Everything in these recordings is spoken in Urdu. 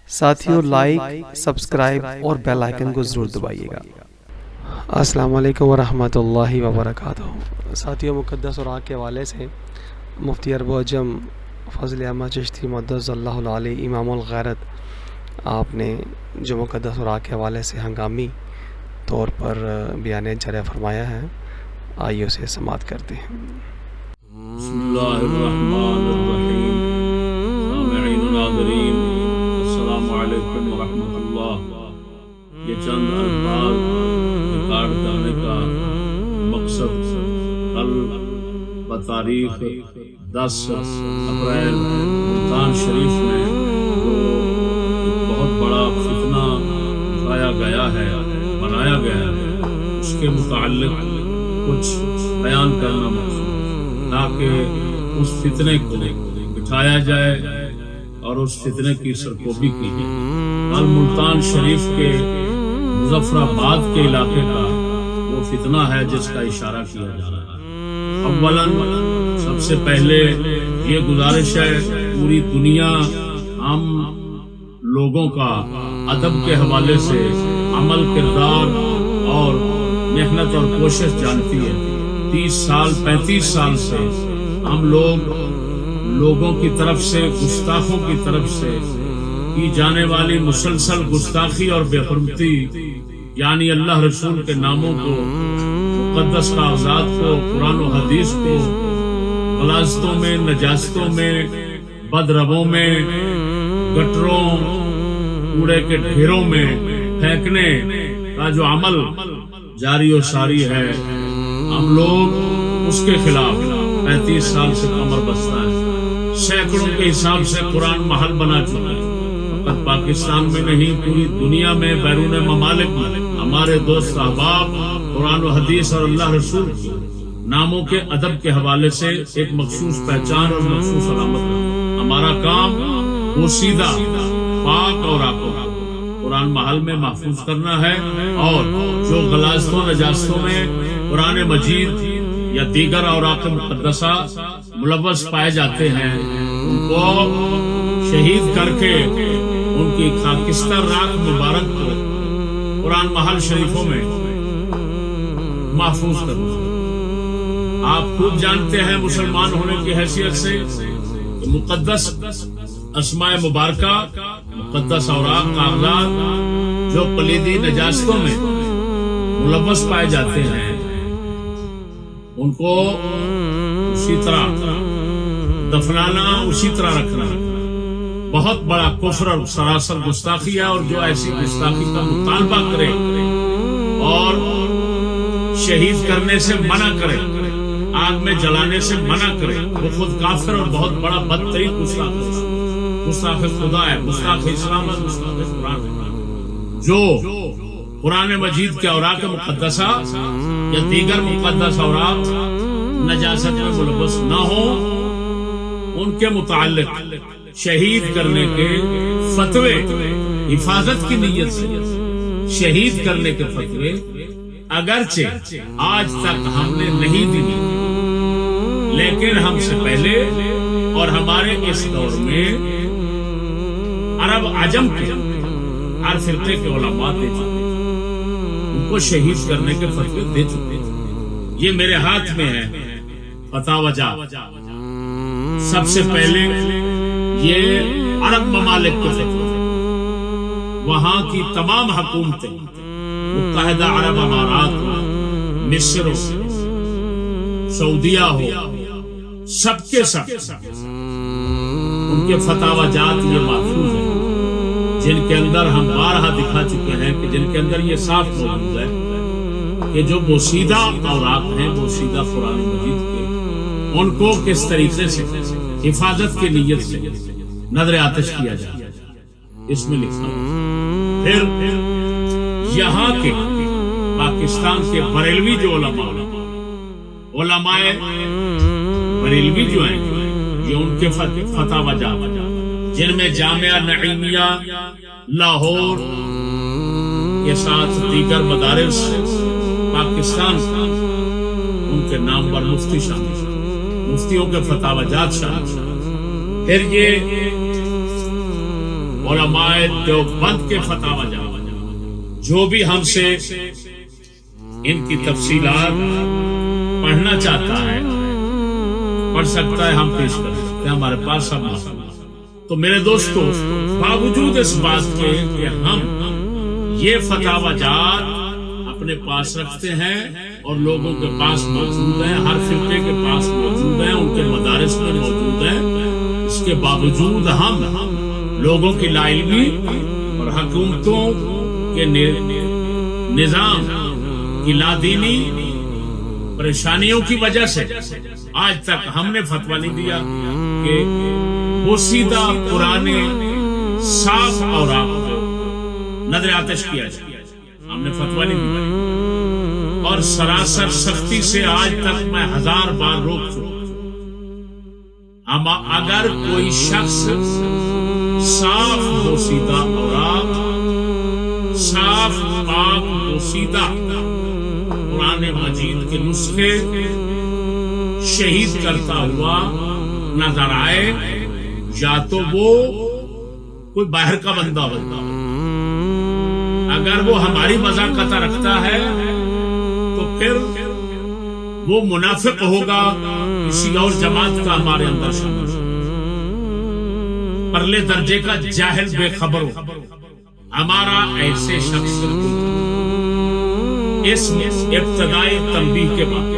ساتھیوں لائک، سبسکرائب اور بیل آئیکن کو ضرور دبائیے گا۔ السلام علیکم ورحمۃ اللہ وبرکاتہ۔ ساتھیوں مقدس اور آگ کے حوالے سے مفتی ارب و عجم فضل احمد چشتی مقدس اللہ علیہ امام الغیرت آپ نے جو مقدس اور آگ کے حوالے سے ہنگامی طور پر بیان جاری فرمایا ہے، آئیے اسے سماعت کرتے ہیں۔ بسم اللہ الرحمن الرحیم۔ سامعین و ناظرین السلام علیکم ورحمۃ اللہ۔ یہ چند الفاظ ریکارڈ کرنے کا مقصد کل بتاریخ 10 اپریل ملتان شریف میں جو بہت بڑا فتنہ اٹھایا گیا ہے، بنایا گیا ہے، اس کے متعلق کچھ بیان کرنا مقصود تاکہ اس فتنے کو بٹھایا جائے اور اس فتنے کی سرکوبی کی جائے۔ کل ملتان شریف کے مظفر آباد کے علاقے کا وہ فتنہ ہے جس کا اشارہ کیا جا رہا ہے۔ اولاً سب سے پہلے یہ گزارش ہے، پوری دنیا ہم لوگوں کا ادب کے حوالے سے عمل، کردار اور محنت اور کوشش جانتی ہے۔ 30 سال 35 سال سے ہم لوگوں کی طرف سے، گستاخوں کی طرف سے کی جانے والی مسلسل گستاخی اور بے حرمتی، یعنی اللہ رسول کے ناموں کو، مقدس کاغذات کو، قرآن و حدیث کو غلاظتوں میں، نجاستوں میں، بدربوں میں، گٹروں، کوڑے کے ڈھیروں میں پھینکنے کا جو عمل جاری و ساری ہے، ہم لوگ اس کے خلاف 35 سال سے کمر بستہ ہے۔ سینکڑوں کے حساب سے قرآن محل بنا چکا ہے۔ فقط پاکستان میں نہیں، پوری دنیا میں، بیرون ممالک میں ہمارے دوست احباب قرآن و حدیث اور اللہ رسول کی ناموں کے ادب کے حوالے سے ایک مخصوص پہچان اور مخصوص علامت ہے۔ ہمارا کام پوشیدہ، پاک اور آکو قرآن محل میں محفوظ کرنا ہے، اور جو غلاظتوں، نجاستوں میں قرآن مجید یا دیگر اوراق مقدسہ ملوث پائے جاتے ہیں، ان کو شہید کر کے ان کی خاکستر راکھ مبارک کو قرآن محل شریفوں میں محفوظ کرنا۔ آپ خوب جانتے ہیں مسلمان ہونے کی حیثیت سے کہ مقدس اسماء مبارکہ، مقدس اوراق، کاغذات جو پلیدی نجاستوں میں ملوث پائے جاتے ہیں، ان کو اسی طرح دفنانا، اسی طرح رکھنا بہت بڑا کفر اور سراسر گستاخی ہے۔ اور جو ایسی گستاخی کا مطالبہ کرے اور شہید کرنے سے منع کرے، آگ میں جلانے سے منع کرے، وہ خود کافر اور بہت بڑا بدترین گستاخ خدا ہے، گستاخ اسلام ہے، گستاخ قرآن ہے۔ جو قرآن مجید کے اوراق مقدسہ یا دیگر مقدس اوراق نجاست میں ملوث نہ ہو، ان کے متعلق شہید کرنے کے فتوے، حفاظت کی نیت سے شہید کرنے کے فتوے اگرچہ آج تک ہم نے نہیں دیے، لیکن ہم سے پہلے اور ہمارے اس دور میں عرب عجم کے ہر فرقے کے علماء دے چکے، ان کو شہید کرنے کے فتوے دے چکے۔ یہ میرے ہاتھ میں ہے فتاوی جا۔ سب سے پہلے یہ عرب ممالک کے فتوے، وہاں کی تمام حکومتیں، متحدہ عرب امارات ہو، مصر ہو، سعودیہ ہو، سب کے سب ان کے فتاوی جات یہ محفوظ ہیں، جن کے اندر ہم بارہا دکھا چکے ہیں کہ جن کے اندر یہ صاف موجود ہے کہ جو بوسیدہ اوراق ہیں، بوسیدہ قرآن مجید کے، ان کو کس طریقے سے حفاظت کی نیت سے نظر آتش کیا جائے، اس میں لکھا۔ پھر یہاں کے پاکستان کے بریلوی جو علماء بریلوی جو ہیں، یہ ان کے فتاوی جات، جن میں جامعہ نعیمیہ لاہور کے ساتھ دیگر مدارس پاکستان کا، ان کے نام پر مفتی شامل، مفتیوں کے فتاوی جات شامل۔ پھر یہ علماء دیوبند کے فتاوی جات، جو بھی ہم سے ان کی تفصیلات پڑھنا چاہتا ہے پڑھ سکتا ہے، ہم پیش کر سکتے ہیں، ہمارے پاس سب مسئلہ۔ تو میرے دوستو، باوجود اس بات کے کہ ہم یہ فتاوی جات اپنے پاس رکھتے ہیں اور لوگوں کے پاس موجود ہیں، ہر فرقے کے پاس موجود ہیں، ان کے مدارس میں موجود ہیں، اس کے باوجود ہم لوگوں کی لا علمی اور حکومتوں کے نظام کی لادینی پریشانیوں کی وجہ سے آج تک ہم نے فتویٰ نہیں دیا کہ وہ سیدھا پرانے صاف اوراق نظر آتش کیا جائے، ہم نے فتویٰ نہیں دیا، اور سراسر سختی سے آج تک میں 1000 بار روک چکا۔ اگر کوئی شخص صاف بوسیدہ اوراق، صاف پاک بوسیدہ قرآن مجید کے نسخے شہید کرتا ہوا نظر آئے، یا تو وہ کوئی باہر کا بندہ ہوتا، اگر وہ ہماری مذاکرت رکھتا ہے تو پھر وہ منافق ہوگا، کسی اور جماعت کا ہمارے اندر شامل، پرلے درجے کا جاہل بے خبر ہو، ہمارا ایسے شخص اس ابتدائی تنبیہ کے بعد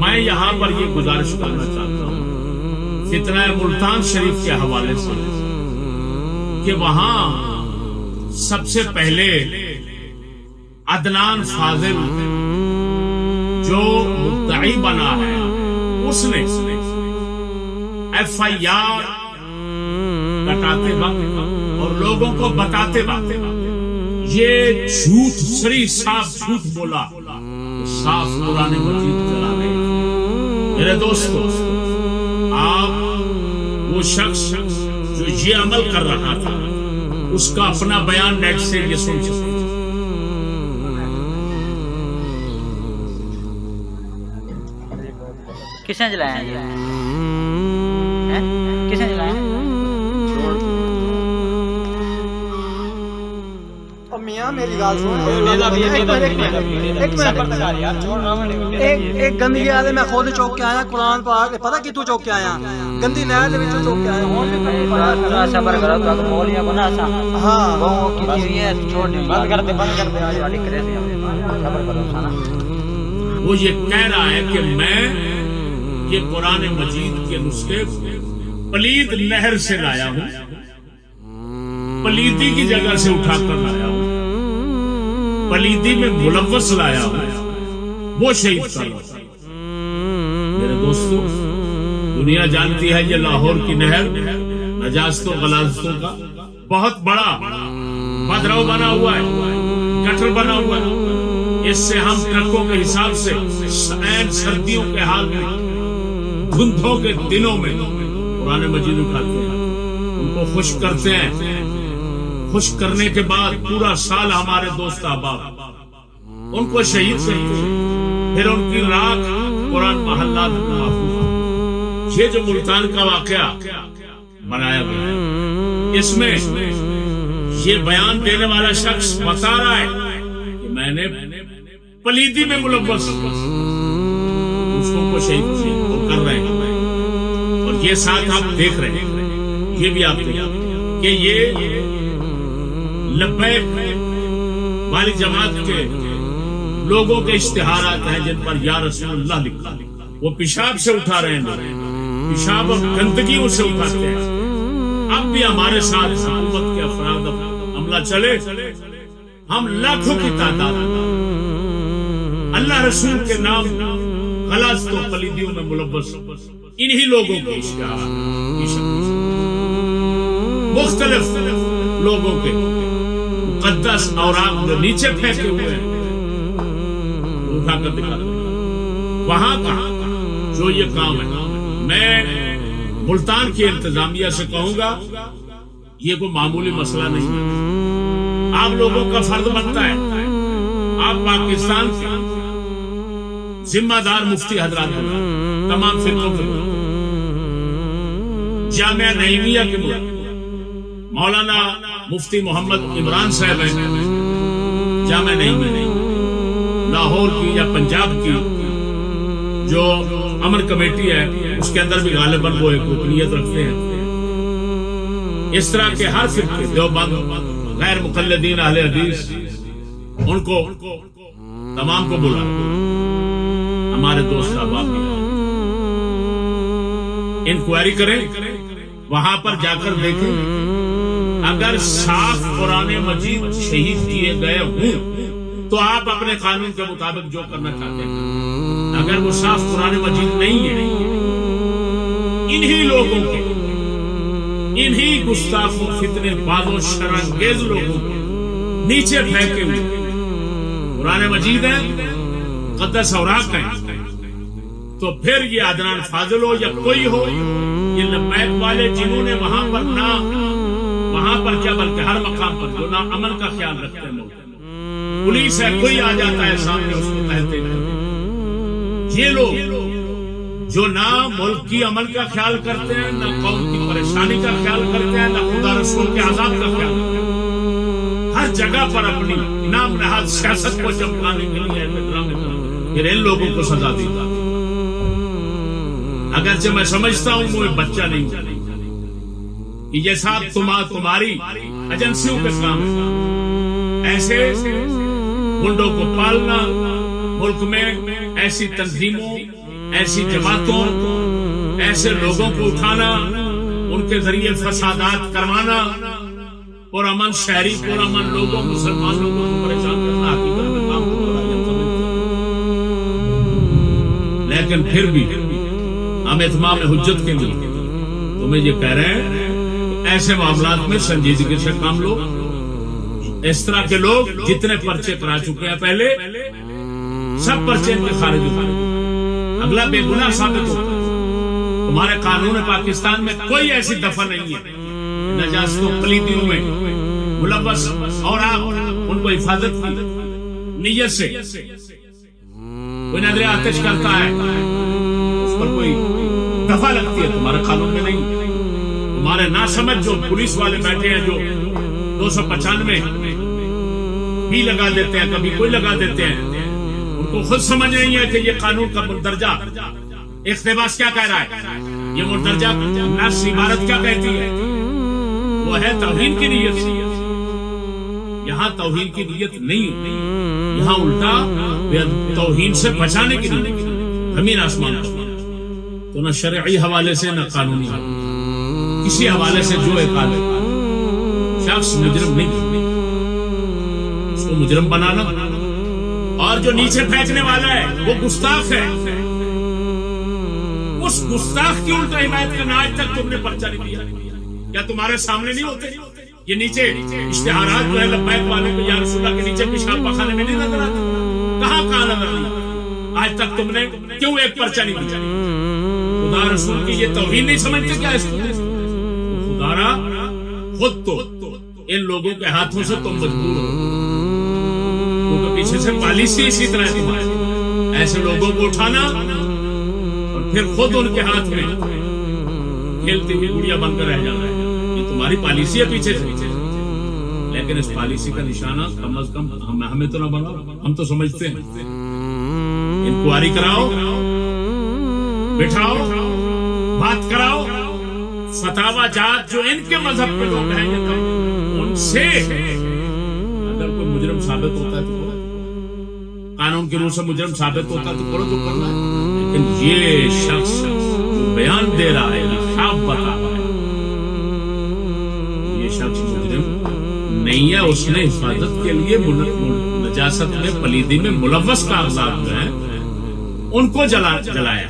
میں یہاں پر یہ گزارش کرنا چاہتا ہوں فتنہ ملتان شریف کے حوالے سے کہ وہاں سب سے پہلے عدنان فاضل جو مدعی بنا ہے، اس نے FIR کٹاتے وقت اور لوگوں کو بتاتے وقت یہ جھوٹ، سری صاف جھوٹ بولا، صاف قرآن مجید چلا رہے۔ میرے دوستو، آپ وہ شخص جو یہ عمل کر رہا تھا اس کا اپنا بیان نیٹ سے یہ سن سکتے۔ کس نے جلایا ہے؟ کس نے جلایا ہے؟ میاں میری گال سن، ایک گندگی آدھے میں خود چوک کے آیا، قرآن پاک پتہ کی تو چوک کے آیا، گندی نہر دے وچوں چوک کے آیا۔ صبر کرو تو مولیاں کو نہ سا ہاں وہ کی ہوئی ہے، چھوڑ دیں، بند کر دے آج والی کرے سے صبر کرو سانا۔ وہ یہ کہہ رہا ہے کہ میں یہ قرآن مجید کے نسخے پلید نہر سے لایا ہوں، پلیدی کی جگہ سے اٹھا کر لایا ہوں، پلیدی میں ملوث لایا ہوں، وہ شہید کر رہا ہوں۔ میرے دوستو، دنیا جانتی ہے یہ لاہور کی نہر نجاستوں غلاظتوں کا بہت بڑا بدرو بنا ہوا ہے، گٹر بنا ہوا ہے، اس سے ہم ٹرکوں کے حساب سے عین سردیوں کے حال میں، دھندوں کے دنوں میں قرآن مجید اٹھاتے ہیں، ان کو خشک کرتے ہیں، خشک کرنے کے بعد پورا سال ہمارے دوست احباب ان کو شہید کرتے ہیں، پھر ان کی راکھ قرآن محلات میں محفوظ۔ یہ جو ملتان کا واقعہ بنایا گیا ہے، اس میں یہ بیان دینے والا شخص بتا رہا ہے کہ میں نے پلیدی میں ملوث دوسروں کو شہید کیا، وہ کر رہے ہیں، اور یہ ساتھ آپ دیکھ رہے ہیں، یہ بھی آپ دیکھ رہے ہیں کہ یہ لبیک والی جماعت کے لوگوں کے اشتہارات ہیں جن پر یا رسول اللہ لکھا، وہ پیشاب سے اٹھا رہے ہیں، پیشاب اور گندگیوں سے اٹھاتے ہیں۔ اب بھی ہمارے ساتھ حکومت کے افراد حملہ چلے، ہم لاکھوں کی تعداد اللہ رسول کے نام غلط تو پلیدیوں میں ملوث انہی لوگوں کے اشتہارات، مختلف لوگوں کے مقدس اوراق جو نیچے پھینکے ہوئے ہیں اٹھا کر دکھا دیں۔ وہاں کا جو یہ کام ہے، میں ملتان کی انتظامیہ سے کہوں گا یہ کوئی معمولی مسئلہ نہیں ہے، آپ لوگوں کا فرض بنتا ہے، آپ پاکستان کے ذمہ دار مفتی حضرات تمام فرقوں کے جامعہ نعیمیہ کے مولانا مفتی محمد عمران صاحب ہیں جامع نہیں لاہور کی یا پنجاب کی جو امن کمیٹی ہے اس کے اندر بھی غالباً وہ ایک رکنیت رکھتے ہیں. اس طرح کے ہر فرقے دیوبند غیر مقلدین اہل حدیث ان کو تمام کو بلا ہمارے دوست احباب انکوائری کریں, وہاں پر جا کر دیکھیں اگر صاف قرآن مجید شہید کیے گئے ہوں تو آپ اپنے قانون کے مطابق جو کرنا چاہتے ہیں. اگر وہ صاف قرآن مجید نہیں ہے, انہی لوگوں کے انہی گستاخوں فتنے بازوں شرانگیز لوگوں کو نیچے پھینکے ہوئے قرآن مجید ہے, مقدس اوراق ہے, تو پھر یہ عدنان فاضل ہو یا کوئی ہو, یہ لبیک والے جنہوں نے وہاں پر نہ وہاں پر کیا بلکہ ہر مقام پر جو نہ امن کا خیال رکھتے ہیں, پولیس ہے کوئی آ جاتا ہے سامنے اس کو کہتے ہیں. یہ لوگ جو نہ ملک کی عمل کا خیال کرتے ہیں, نہ قوم کی پریشانی کا خیال کرتے ہیں, نہ خدا رسول کے عذاب کا خیال کرتے ہیں, ہر جگہ پر اپنی نام نہاد سیاست کو چمکانے کے لیے پھر ان لوگوں کو سزا دی جاتی. اگرچہ میں سمجھتا ہوں وہ بچہ نہیں کہ یہ صاحب تمہاری ایجنسیوں کے کام ہے ایسے گنڈوں کو پالنا, ملک میں ایسی تنظیموں, ایسی جماعتوں, ایسے لوگوں کو اٹھانا, ان کے ذریعے فسادات کروانا, پرامن شہری پرامن لوگوں مسلمان لوگوں کو پریشان کرنا حقیقت میں کام کو لیکن پھر بھی ہم اتمام حجت کے لیے تمہیں یہ کہہ رہے ہیں ایسے معاملات میں سنجیدگی سے کام لو. اس طرح کے لوگ جتنے پرچے کرا چکے ہیں پہلے سب پرچے ان کے خارج ہوتے ہیں, اگلا بے گناہ ثابت ہوتا ہے. تمہارے قانون پاکستان میں کوئی ایسی دفعہ نہیں ہے نجاستوں پلیدیوں میں ملوث اور آپ ان کو حفاظت کی نیت سے کوئی نظر آتش کرتا ہے اس پر کوئی دفعہ لگتی ہے, تمہارے قانون میں نہیں. تمہارے ناسمجھ جو پولیس والے بیٹھے ہیں جو 295 بھی لگا دیتے ہیں, کبھی کوئی لگا دیتے ہیں, ان کو خود سمجھ نہیں ہے کہ یہ قانون کا مندرجہ اقتباس کیا کہہ رہا ہے, یہ مندرجہ نص عبارت کیا کہتی ہے, وہ ہے توہین کی نیت. یہاں توہین کی نیت نہیں, یہاں الٹا توہین سے بچانے کی نیت. زمین آسمان تو نہ شرعی حوالے سے نہ قانونی کسی حوالے سے جو ایک عالم شخص مجرم نہیں, اس کو مجرم بنانا, اور جو نیچے پھینکنے والا ہے وہ گستاخ ہے, اس گستاخ کی الٹا حمایت کرنا. آج تک تم نے پرچہ نہیں دیا, کیا تمہارے سامنے نہیں ہوتے یہ نیچے اشتہارات جو ہے لبیک والے کو یا رسول اللہ کے نیچے پیشاب پخانے میں نہیں نظر آتے؟ کہاں نظر آتی؟ آج تک تم نے کیوں ایک پرچہ نہیں دیا؟ خدا رسول کی یہ توہین نہیں سمجھتے کیا اس کو؟ خدا خود تو ان لوگوں کے ہاتھوں سے تم مجبور ہو, کیونکہ پیچھے سے پالیسی اسی طرح تمہاری ایسے لوگوں کو اٹھانا اور پھر خود ان کے ہاتھ میں کھیلتی ہوئی گڑیا بن کر رہ جانا ہے. یہ تمہاری پالیسی ہے پیچھے سے, لیکن اس پالیسی کا نشانہ کم از کم ہمیں تو نہ بناؤ. ہم تو سمجھتے ہیں انکوائری کراؤ, بٹھاؤ, بات کراؤ, فتاوا جات جو ان کے مذہب کے لوگ ہیں ان سے اگر کوئی مجرم ثابت ہوتا ہے تو قانون کی روح سے مجرم ثابت ہوتا ہے تو کرو جو کرنا ہے. لیکن یہ شخص جو بیان دے رہا ہے, خواب بتا رہا ہے, یہ شخص مجرم نہیں ہے. اس نے حفاظت کے لیے نجاست میں پلیدی میں ملوث کاغذات جو ہیں ان کو جلایا.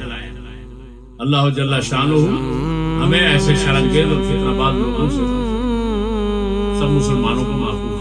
اللہ جل شانہ ہمیں ایسے شرنگیز اور فتنہ باز لوگوں سے سب مسلمانوں کو محفوظ